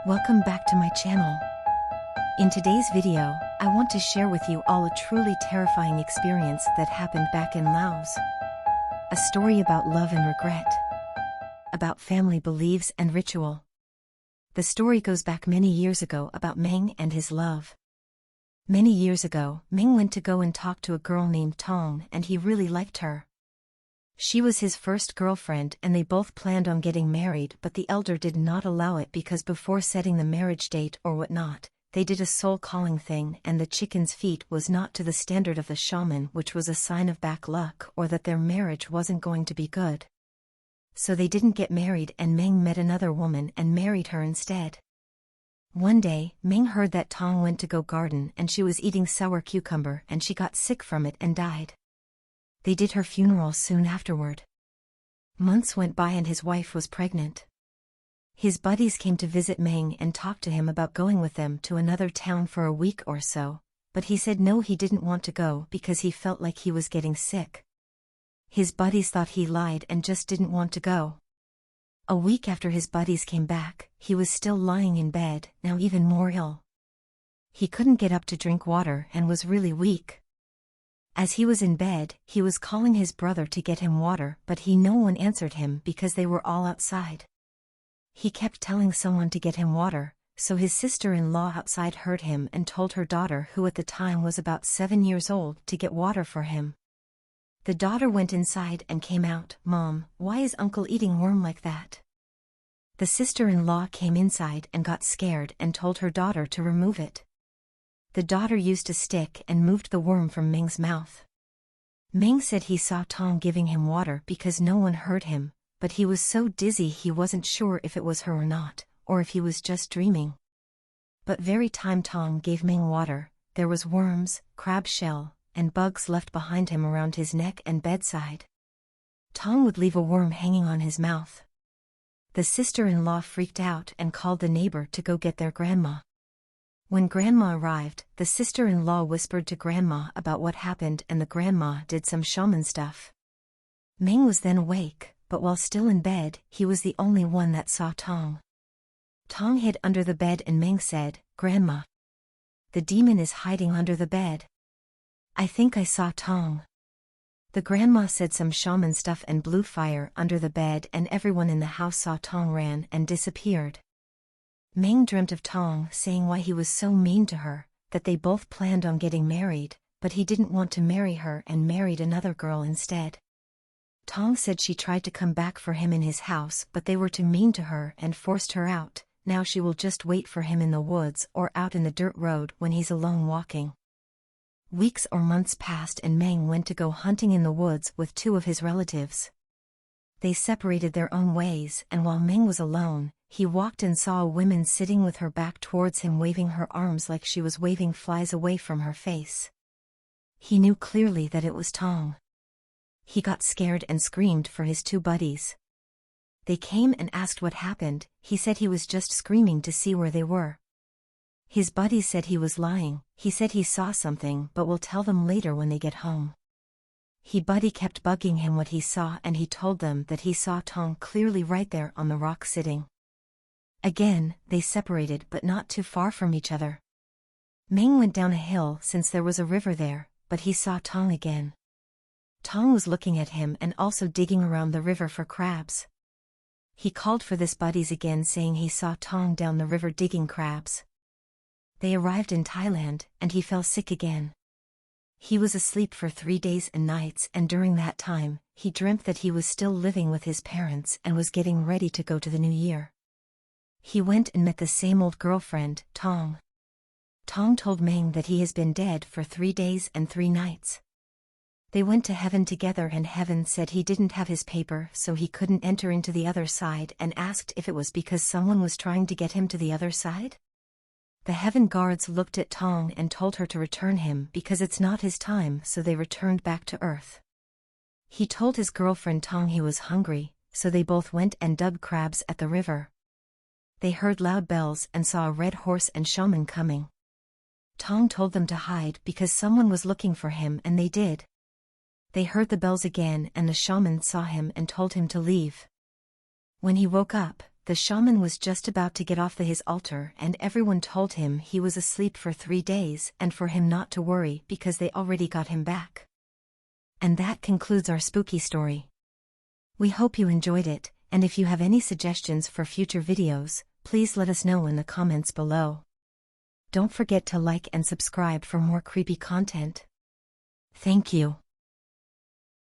Welcome back to my channel. In today's video, I want to share with you all a truly terrifying experience that happened back in Laos. A story about love and regret. About family beliefs and ritual. The story goes back many years ago about Meng and his love. Many years ago, Meng went to go and talk to a girl named Tong, and he really liked her. She was his first girlfriend and they both planned on getting married, but the elder did not allow it because before setting the marriage date or whatnot, they did a soul-calling thing and the chicken's feet was not to the standard of the shaman, which was a sign of bad luck or that their marriage wasn't going to be good. So they didn't get married and Meng met another woman and married her instead. One day, Meng heard that Tong went to go garden and she was eating sour cucumber and she got sick from it and died. They did her funeral soon afterward. Months went by and his wife was pregnant. His buddies came to visit Meng and talked to him about going with them to another town for a week or so, but he said no, he didn't want to go because he felt like he was getting sick. His buddies thought he lied and just didn't want to go. A week after his buddies came back, he was still lying in bed, now even more ill. He couldn't get up to drink water and was really weak. As he was in bed, he was calling his brother to get him water, but no one answered him because they were all outside. He kept telling someone to get him water, so his sister-in-law outside heard him and told her daughter, who at the time was about 7 years old, to get water for him. The daughter went inside and came out. "Mom, why is Uncle eating worm like that?" The sister-in-law came inside and got scared and told her daughter to remove it. The daughter used a stick and moved the worm from Meng's mouth. Meng said he saw Tong giving him water because no one heard him, but he was so dizzy he wasn't sure if it was her or not, or if he was just dreaming. But very time Tong gave Meng water, there was worms, crab shell, and bugs left behind him around his neck and bedside. Tong would leave a worm hanging on his mouth. The sister-in-law freaked out and called the neighbor to go get their grandma. When Grandma arrived, the sister-in-law whispered to Grandma about what happened and the grandma did some shaman stuff. Meng was then awake, but while still in bed, he was the only one that saw Tong. Tong hid under the bed and Meng said, "Grandma, the demon is hiding under the bed. I think I saw Tong." The grandma said some shaman stuff and blew fire under the bed and everyone in the house saw Tong ran and disappeared. Meng dreamt of Tong saying why he was so mean to her, that they both planned on getting married, but he didn't want to marry her and married another girl instead. Tong said she tried to come back for him in his house but they were too mean to her and forced her out. Now she will just wait for him in the woods or out in the dirt road when he's alone walking. Weeks or months passed and Meng went to go hunting in the woods with two of his relatives. They separated their own ways and while Meng was alone, he walked and saw a woman sitting with her back towards him waving her arms like she was waving flies away from her face. He knew clearly that it was Tong. He got scared and screamed for his two buddies. They came and asked what happened. He said he was just screaming to see where they were. His buddies said he was lying. He said he saw something but will tell them later when they get home. Buddy kept bugging him what he saw and he told them that he saw Tong clearly right there on the rock sitting. Again, they separated but not too far from each other. Meng went down a hill since there was a river there, but he saw Tong again. Tong was looking at him and also digging around the river for crabs. He called for his buddies again saying he saw Tong down the river digging crabs. They arrived in Thailand and he fell sick again. He was asleep for 3 days and nights and during that time, he dreamt that he was still living with his parents and was getting ready to go to the new year. He went and met the same old girlfriend, Tong. Tong told Meng that he has been dead for 3 days and 3 nights. They went to heaven together and heaven said he didn't have his paper so he couldn't enter into the other side and asked if it was because someone was trying to get him to the other side. The heaven guards looked at Tong and told her to return him because it's not his time, so they returned back to earth. He told his girlfriend Tong he was hungry, so they both went and dug crabs at the river. They heard loud bells and saw a red horse and shaman coming. Tong told them to hide because someone was looking for him and they did. They heard the bells again and the shaman saw him and told him to leave. When he woke up, the shaman was just about to get off his altar and everyone told him he was asleep for 3 days and for him not to worry because they already got him back. And that concludes our spooky story. We hope you enjoyed it, and if you have any suggestions for future videos, please let us know in the comments below. Don't forget to like and subscribe for more creepy content. Thank you.